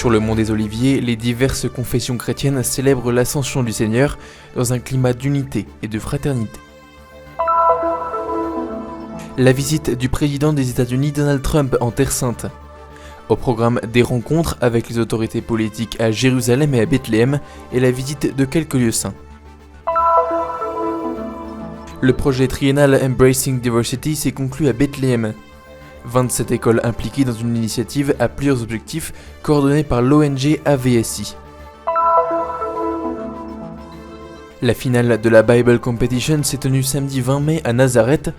Sur le mont des Oliviers, les diverses confessions chrétiennes célèbrent l'ascension du Seigneur dans un climat d'unité et de fraternité. La visite du président des États-Unis Donald Trump en Terre Sainte. Au programme des rencontres avec les autorités politiques à Jérusalem et à Bethléem et la visite de quelques lieux saints. Le projet triennal Embracing Diversity s'est conclu à Bethléem. 27 écoles impliquées dans une initiative à plusieurs objectifs coordonnée par l'ONG AVSI. La finale de la Bible Competition s'est tenue samedi 20 mai à Nazareth,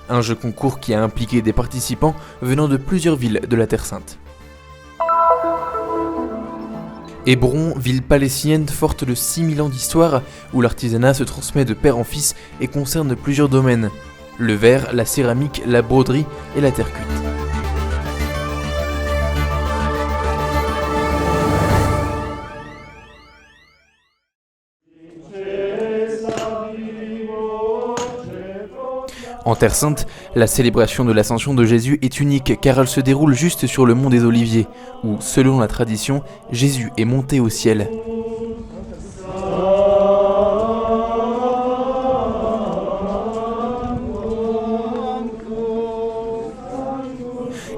un jeu concours qui a impliqué des participants venant de plusieurs villes de la Terre Sainte. Hébron, ville palestinienne forte de 6000 ans d'histoire, où l'artisanat se transmet de père en fils et concerne plusieurs domaines. Le verre, la céramique, la broderie et la terre cuite. En Terre Sainte, la célébration de l'ascension de Jésus est unique car elle se déroule juste sur le mont des Oliviers, où, selon la tradition, Jésus est monté au ciel.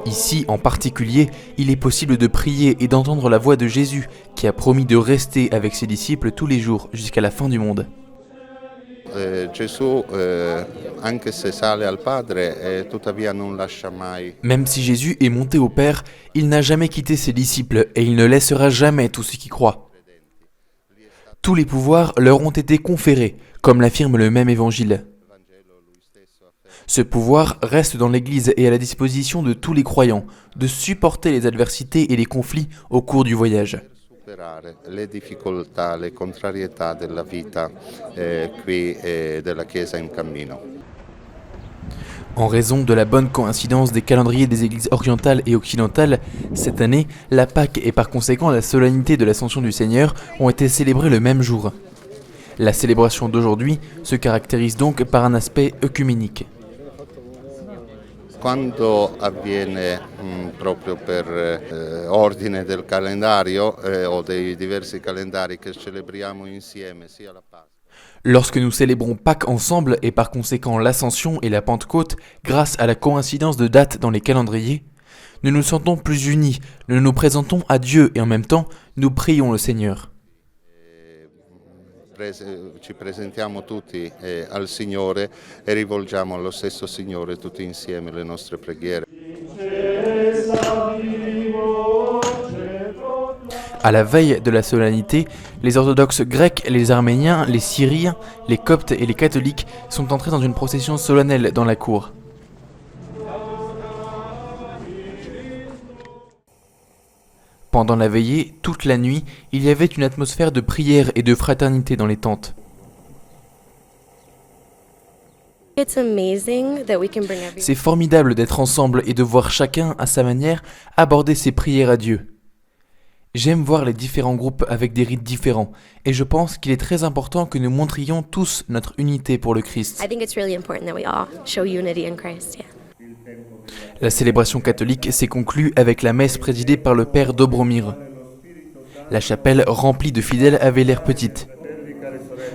Ici, en particulier, il est possible de prier et d'entendre la voix de Jésus, qui a promis de rester avec ses disciples tous les jours jusqu'à la fin du monde. Même si Jésus est monté au Père, il n'a jamais quitté ses disciples et il ne laissera jamais tous ceux qui croient. Tous les pouvoirs leur ont été conférés, comme l'affirme le même évangile. Ce pouvoir reste dans l'Église et à la disposition de tous les croyants, de supporter les adversités et les conflits au cours du voyage. Le difficoltà, le contrarietà della vita qui della Chiesa in cammino. En raison de la bonne coïncidence des calendriers des églises orientales et occidentales, cette année, la Pâque et par conséquent la solennité de l'Ascension du Seigneur ont été célébrées le même jour. La célébration d'aujourd'hui se caractérise donc par un aspect œcuménique. Quando avviene proprio per ordine del calendario o dei diversi calendari che celebriamo insieme, sia la Pasqua. Lorsque nous célébrons Pâques ensemble et par conséquent l'Ascension et la Pentecôte, grâce à la coïncidence de dates dans les calendriers, nous nous sentons plus unis, nous nous présentons à Dieu et en même temps, nous prions le Seigneur. Ci presentiamo tutti al Signore e rivolgiamo allo stesso Signore tutti insieme le nostre preghiere. À la veille de la solennité, les orthodoxes grecs, les arméniens, les syriens, les coptes et les catholiques sont entrés dans une procession solennelle dans la cour. Pendant la veillée, toute la nuit, il y avait une atmosphère de prière et de fraternité dans les tentes. C'est formidable d'être ensemble et de voir chacun, à sa manière, aborder ses prières à Dieu. J'aime voir les différents groupes avec des rites différents, et je pense qu'il est très important que nous montrions tous notre unité pour le Christ. La célébration catholique s'est conclue avec la messe présidée par le père Dobromir. La chapelle remplie de fidèles avait l'air petite.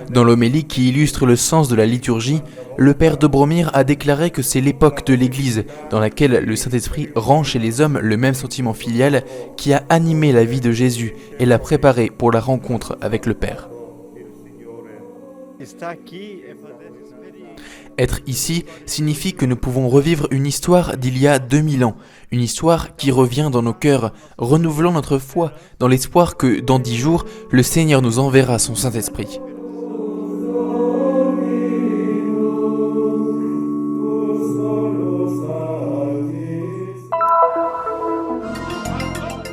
Dans l'homélie qui illustre le sens de la liturgie, le père Dobromir a déclaré que c'est l'époque de l'Église dans laquelle le Saint-Esprit rend chez les hommes le même sentiment filial qui a animé la vie de Jésus et l'a préparé pour la rencontre avec le Père. Être ici signifie que nous pouvons revivre une histoire d'il y a 2000 ans, une histoire qui revient dans nos cœurs, renouvelant notre foi dans l'espoir que, dans 10 jours, le Seigneur nous enverra son Saint-Esprit.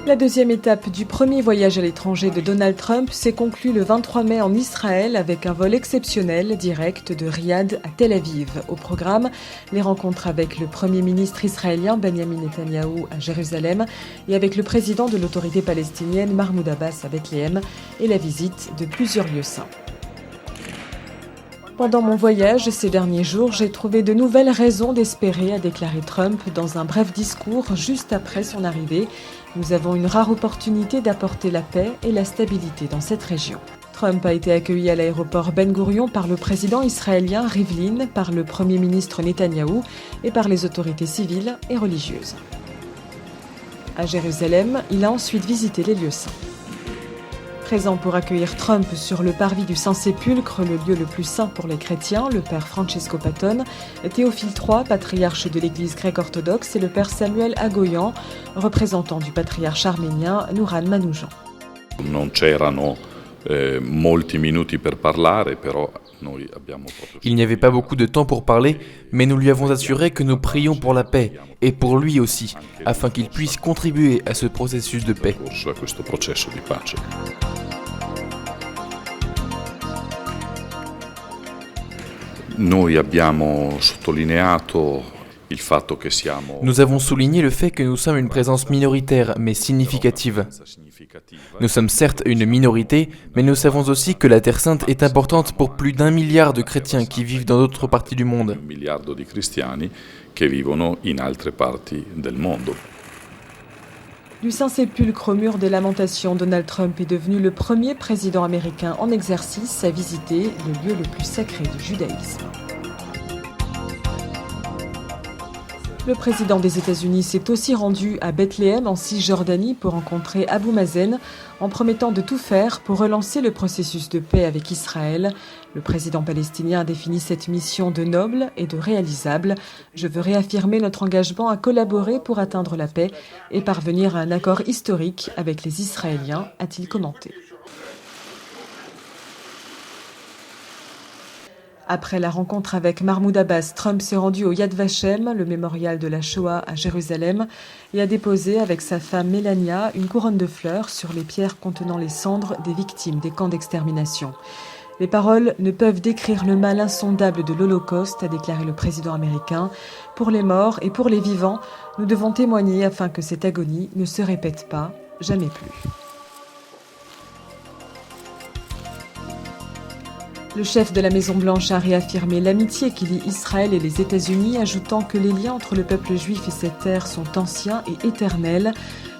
La deuxième étape du premier voyage à l'étranger de Donald Trump s'est conclue le 23 mai en Israël avec un vol exceptionnel direct de Riyad à Tel Aviv. Au programme, les rencontres avec le Premier ministre israélien Benjamin Netanyahou à Jérusalem et avec le président de l'autorité palestinienne Mahmoud Abbas à Bethléem et la visite de plusieurs lieux saints. Pendant mon voyage ces derniers jours, j'ai trouvé de nouvelles raisons d'espérer, a déclaré Trump dans un bref discours juste après son arrivée. Nous avons une rare opportunité d'apporter la paix et la stabilité dans cette région. Trump a été accueilli à l'aéroport Ben Gourion par le président israélien Rivlin, par le premier ministre Netanyahou et par les autorités civiles et religieuses. À Jérusalem, il a ensuite visité les lieux saints. Présent pour accueillir Trump sur le parvis du Saint-Sépulcre, le lieu le plus saint pour les chrétiens, le père Francesco Patton, Théophile III, patriarche de l'église grecque-orthodoxe, et le père Samuel Agoyan, représentant du patriarche arménien Nouran Manoujan. Il n'y avait pas beaucoup de temps pour parler, mais nous lui avons assuré que nous prions pour la paix, et pour lui aussi, afin qu'il puisse contribuer à ce processus de paix. Nous avons souligné le fait que nous sommes une présence minoritaire, mais significative. Nous sommes certes une minorité, mais nous savons aussi que la Terre Sainte est importante pour plus d'1 milliard de chrétiens qui vivent dans d'autres parties du monde. Du Saint-Sépulcre au mur des lamentations, Donald Trump est devenu le premier président américain en exercice à visiter le lieu le plus sacré du judaïsme. Le président des États-Unis s'est aussi rendu à Bethléem en Cisjordanie pour rencontrer Abou Mazen en promettant de tout faire pour relancer le processus de paix avec Israël. Le président palestinien a défini cette mission de noble et de réalisable. Je veux réaffirmer notre engagement à collaborer pour atteindre la paix et parvenir à un accord historique avec les Israéliens, a-t-il commenté. Après la rencontre avec Mahmoud Abbas, Trump s'est rendu au Yad Vashem, le mémorial de la Shoah à Jérusalem, et a déposé avec sa femme Melania une couronne de fleurs sur les pierres contenant les cendres des victimes des camps d'extermination. Les paroles ne peuvent décrire le mal insondable de l'Holocauste, a déclaré le président américain. Pour les morts et pour les vivants, nous devons témoigner afin que cette agonie ne se répète pas, jamais plus. Le chef de la Maison-Blanche a réaffirmé l'amitié qui lie Israël et les États-Unis, ajoutant que les liens entre le peuple juif et cette terre sont anciens et éternels.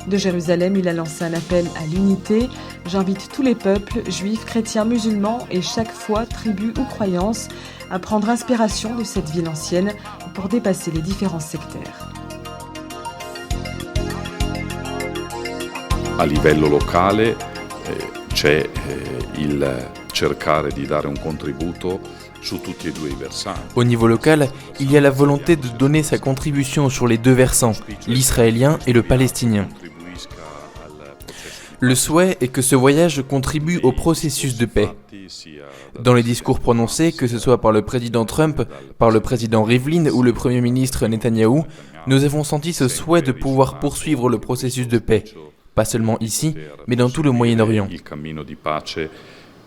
De Jérusalem, il a lancé un appel à l'unité. « J'invite tous les peuples, juifs, chrétiens, musulmans et chaque foi, tribu ou croyance, à prendre inspiration de cette ville ancienne pour dépasser les différences sectaires. » A livello locale c'è il cercare di dare un contributo su tutti e due i versanti. Au niveau local, il y a la volonté de donner sa contribution sur les deux versants, l'israélien et le palestinien. Le souhait est que ce voyage contribue au processus de paix. Dans les discours prononcés, que ce soit par le président Trump, par le président Rivlin ou le premier ministre Netanyahou, nous avons senti ce souhait de pouvoir poursuivre le processus de paix, pas seulement ici, mais dans tout le Moyen-Orient.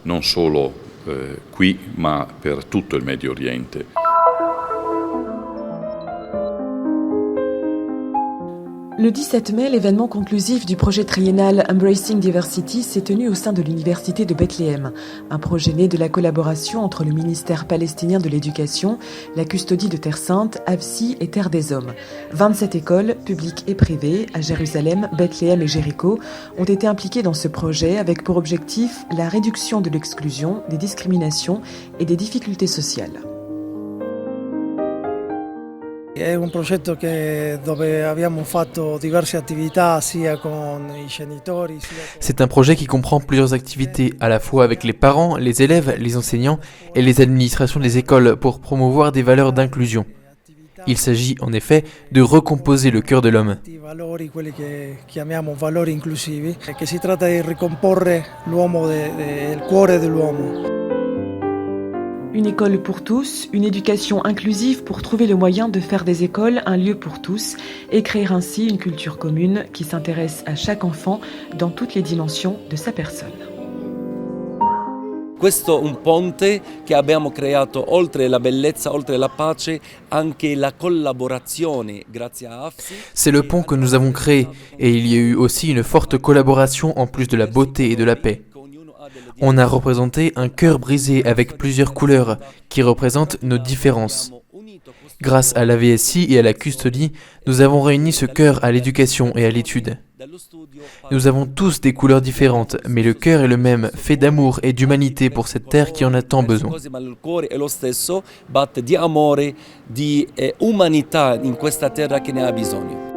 Non solo qui, ma per tutto il Medio Oriente. Le 17 mai, l'événement conclusif du projet triennal Embracing Diversity s'est tenu au sein de l'université de Bethléem, un projet né de la collaboration entre le ministère palestinien de l'Éducation, la custodie de Terre Sainte, AFSI et Terre des Hommes. 27 écoles, publiques et privées, à Jérusalem, Bethléem et Jéricho, ont été impliquées dans ce projet avec pour objectif la réduction de l'exclusion, des discriminations et des difficultés sociales. È un progetto dove abbiamo fatto diverse attività sia con I genitori. C'est un projet qui comprend plusieurs activités, à la fois avec les parents, les élèves, les enseignants et les administrations des écoles pour promouvoir des valeurs d'inclusion. Il s'agit en effet de recomposer le cœur de l'homme. Valori, quelli che chiamiamo valori inclusivi, che si tratta di ricomporre l'uomo, il cuore dell'uomo. Une école pour tous, une éducation inclusive pour trouver le moyen de faire des écoles un lieu pour tous et créer ainsi une culture commune qui s'intéresse à chaque enfant dans toutes les dimensions de sa personne. Questo un ponte che abbiamo creato, oltre la bellezza, oltre la pace, anche la collaborazione grazie a AFSI. C'est le pont que nous avons créé et il y a eu aussi une forte collaboration en plus de la beauté et de la paix. On a représenté un cœur brisé avec plusieurs couleurs qui représentent nos différences. Grâce à l'AVSI et à la custodie, nous avons réuni ce cœur à l'éducation et à l'étude. Nous avons tous des couleurs différentes, mais le cœur est le même, fait d'amour et d'humanité pour cette terre qui en a tant besoin. Ma il cuore è lo stesso, batte di amore, di umanità in questa terra che ne ha bisogno.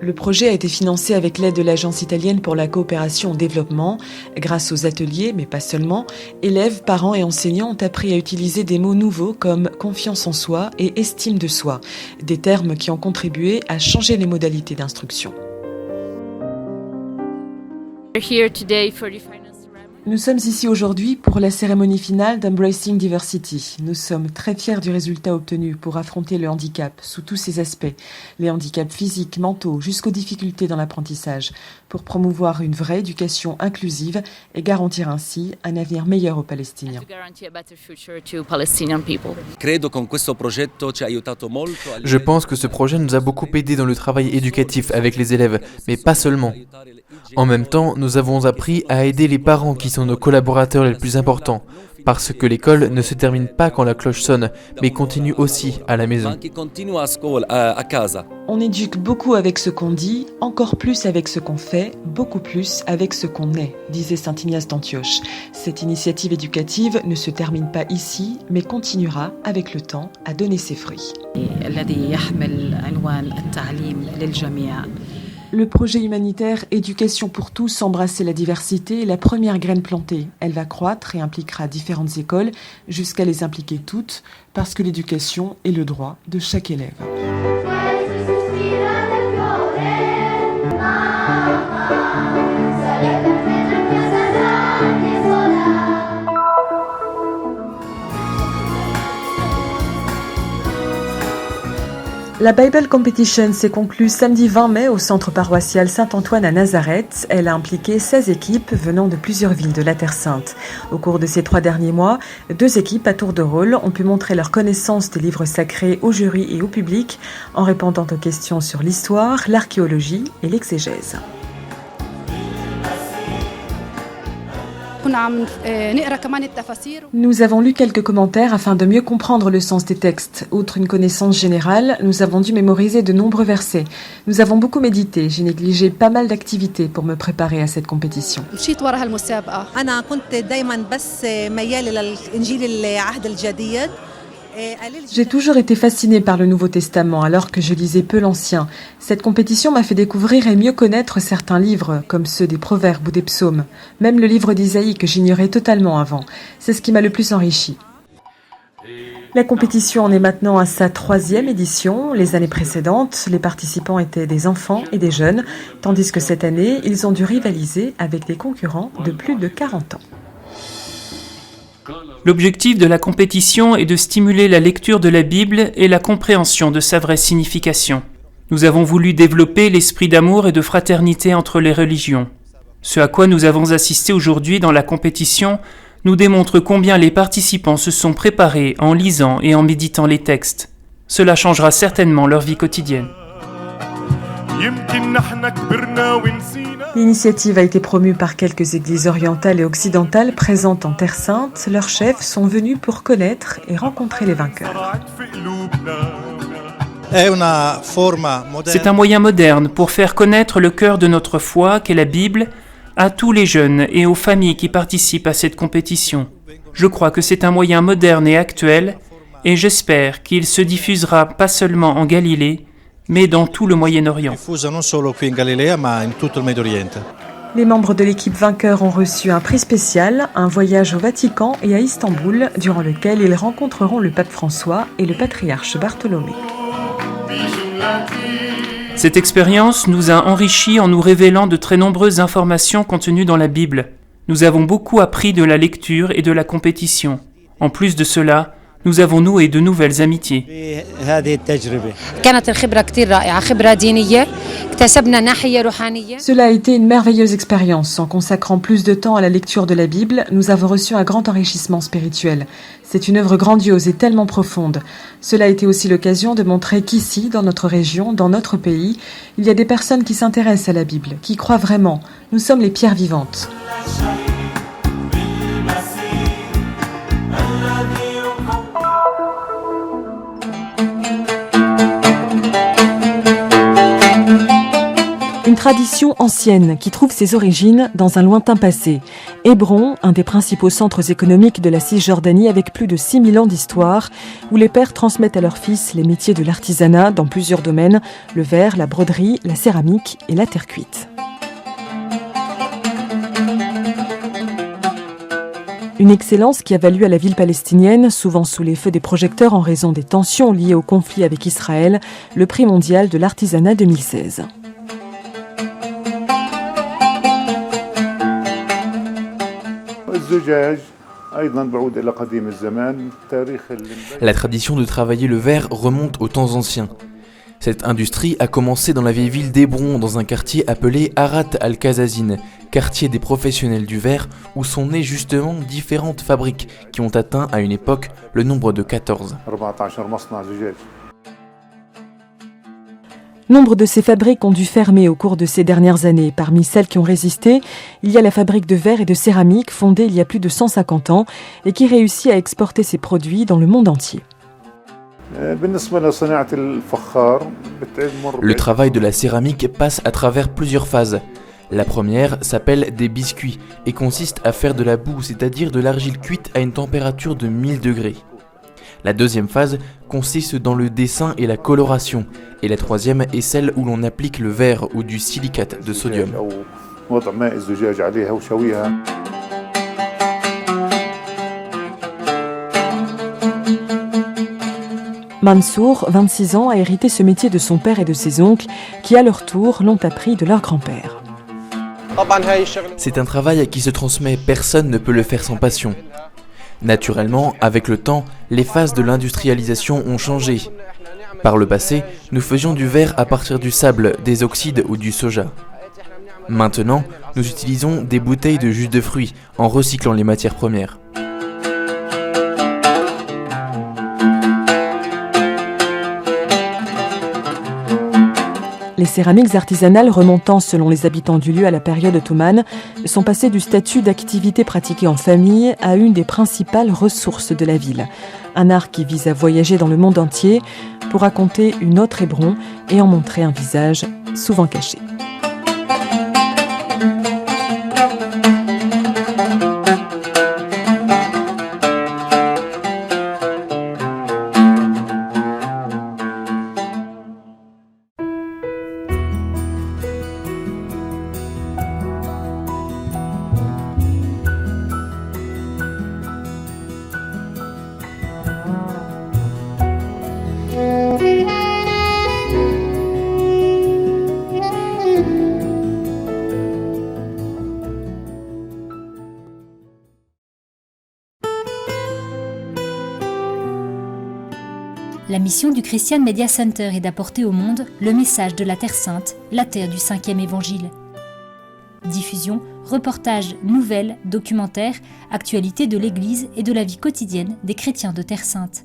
Le projet a été financé avec l'aide de l'Agence italienne pour la coopération au développement. Grâce aux ateliers, mais pas seulement, élèves, parents et enseignants ont appris à utiliser des mots nouveaux comme confiance en soi et estime de soi, des termes qui ont contribué à changer les modalités d'instruction. Nous sommes ici aujourd'hui pour la cérémonie finale d'Embracing Diversity. Nous sommes très fiers du résultat obtenu pour affronter le handicap sous tous ses aspects, les handicaps physiques, mentaux, jusqu'aux difficultés dans l'apprentissage, pour promouvoir une vraie éducation inclusive et garantir ainsi un avenir meilleur aux Palestiniens. Je pense que ce projet nous a beaucoup aidé dans le travail éducatif avec les élèves, mais pas seulement. En même temps, nous avons appris à aider les parents qui sont nos collaborateurs les plus importants, parce que l'école ne se termine pas quand la cloche sonne, mais continue aussi à la maison. On éduque beaucoup avec ce qu'on dit, encore plus avec ce qu'on fait, beaucoup plus avec ce qu'on est, disait saint Ignace d'Antioche. Cette initiative éducative ne se termine pas ici, mais continuera avec le temps à donner ses fruits. Le projet humanitaire Éducation pour tous, embrasser la diversité est la première graine plantée. Elle va croître et impliquera différentes écoles jusqu'à les impliquer toutes, parce que l'éducation est le droit de chaque élève. La Bible Competition s'est conclue samedi 20 mai au centre paroissial Saint-Antoine à Nazareth. Elle a impliqué 16 équipes venant de plusieurs villes de la Terre Sainte. Au cours de ces 3 derniers mois, 2 équipes à tour de rôle ont pu montrer leur connaissance des livres sacrés au jury et au public en répondant aux questions sur l'histoire, l'archéologie et l'exégèse. Nous avons lu quelques commentaires afin de mieux comprendre le sens des textes. Outre une connaissance générale, nous avons dû mémoriser de nombreux versets. Nous avons beaucoup médité. J'ai négligé pas mal d'activités pour me préparer à cette compétition. J'ai toujours été fascinée par le Nouveau Testament alors que je lisais peu l'Ancien. Cette compétition m'a fait découvrir et mieux connaître certains livres, comme ceux des Proverbes ou des Psaumes. Même le livre d'Isaïe que j'ignorais totalement avant. C'est ce qui m'a le plus enrichi. La compétition en est maintenant à sa 3e édition. Les années précédentes, les participants étaient des enfants et des jeunes, tandis que cette année, ils ont dû rivaliser avec des concurrents de plus de 40 ans. L'objectif de la compétition est de stimuler la lecture de la Bible et la compréhension de sa vraie signification. Nous avons voulu développer l'esprit d'amour et de fraternité entre les religions. Ce à quoi nous avons assisté aujourd'hui dans la compétition nous démontre combien les participants se sont préparés en lisant et en méditant les textes. Cela changera certainement leur vie quotidienne. L'initiative a été promue par quelques églises orientales et occidentales présentes en Terre Sainte. Leurs chefs sont venus pour connaître et rencontrer les vainqueurs. C'est un moyen moderne pour faire connaître le cœur de notre foi, qu'est la Bible, à tous les jeunes et aux familles qui participent à cette compétition. Je crois que c'est un moyen moderne et actuel, et j'espère qu'il se diffusera pas seulement en Galilée, mais dans tout le Moyen-Orient. Les membres de l'équipe vainqueur ont reçu un prix spécial, un voyage au Vatican et à Istanbul, durant lequel ils rencontreront le pape François et le patriarche Bartholomé. Cette expérience nous a enrichis en nous révélant de très nombreuses informations contenues dans la Bible. Nous avons beaucoup appris de la lecture et de la compétition. En plus de cela, nous avons noué de nouvelles amitiés. Cela a été une merveilleuse expérience. En consacrant plus de temps à la lecture de la Bible, nous avons reçu un grand enrichissement spirituel. C'est une œuvre grandiose et tellement profonde. Cela a été aussi l'occasion de montrer qu'ici, dans notre région, dans notre pays, il y a des personnes qui s'intéressent à la Bible, qui croient vraiment. Nous sommes les pierres vivantes. tradition ancienne qui trouve ses origines dans un lointain passé. Hébron, un des principaux centres économiques de la Cisjordanie avec plus de 6000 ans d'histoire, où les pères transmettent à leurs fils les métiers de l'artisanat dans plusieurs domaines, le verre, la broderie, la céramique et la terre cuite. Une excellence qui a valu à la ville palestinienne, souvent sous les feux des projecteurs en raison des tensions liées au conflit avec Israël, le prix mondial de l'artisanat 2016. La tradition de travailler le verre remonte aux temps anciens. Cette industrie a commencé dans la vieille ville d'Hébron, dans un quartier appelé Harat al-Kazazine, quartier des professionnels du verre, où sont nées justement différentes fabriques qui ont atteint à une époque le nombre de 14. Nombre de ces fabriques ont dû fermer au cours de ces dernières années. Parmi celles qui ont résisté, il y a la fabrique de verre et de céramique fondée il y a plus de 150 ans et qui réussit à exporter ses produits dans le monde entier. Le travail de la céramique passe à travers plusieurs phases. La première s'appelle des biscuits et consiste à faire de la boue, c'est-à-dire de l'argile cuite à une température de 1000 degrés. La deuxième phase consiste dans le dessin et la coloration, et la troisième est celle où l'on applique le verre ou du silicate de sodium. Mansour, 26 ans, a hérité ce métier de son père et de ses oncles, qui à leur tour l'ont appris de leur grand-père. C'est un travail qui se transmet, personne ne peut le faire sans passion. Naturellement, avec le temps, les phases de l'industrialisation ont changé. Par le passé, nous faisions du verre à partir du sable, des oxydes ou du soja. Maintenant, nous utilisons des bouteilles de jus de fruits en recyclant les matières premières. Les céramiques artisanales remontant selon les habitants du lieu à la période ottomane sont passées du statut d'activité pratiquée en famille à une des principales ressources de la ville. Un art qui vise à voyager dans le monde entier pour raconter une autre Hébron et en montrer un visage souvent caché. La mission du Christian Media Center est d'apporter au monde le message de la Terre Sainte, la terre du 5e évangile. Diffusion, reportages, nouvelles, documentaires, actualités de l'Église et de la vie quotidienne des chrétiens de Terre Sainte.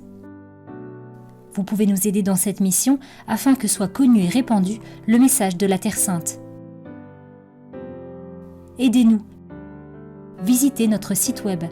Vous pouvez nous aider dans cette mission afin que soit connu et répandu le message de la Terre Sainte. Aidez-nous. Visitez notre site web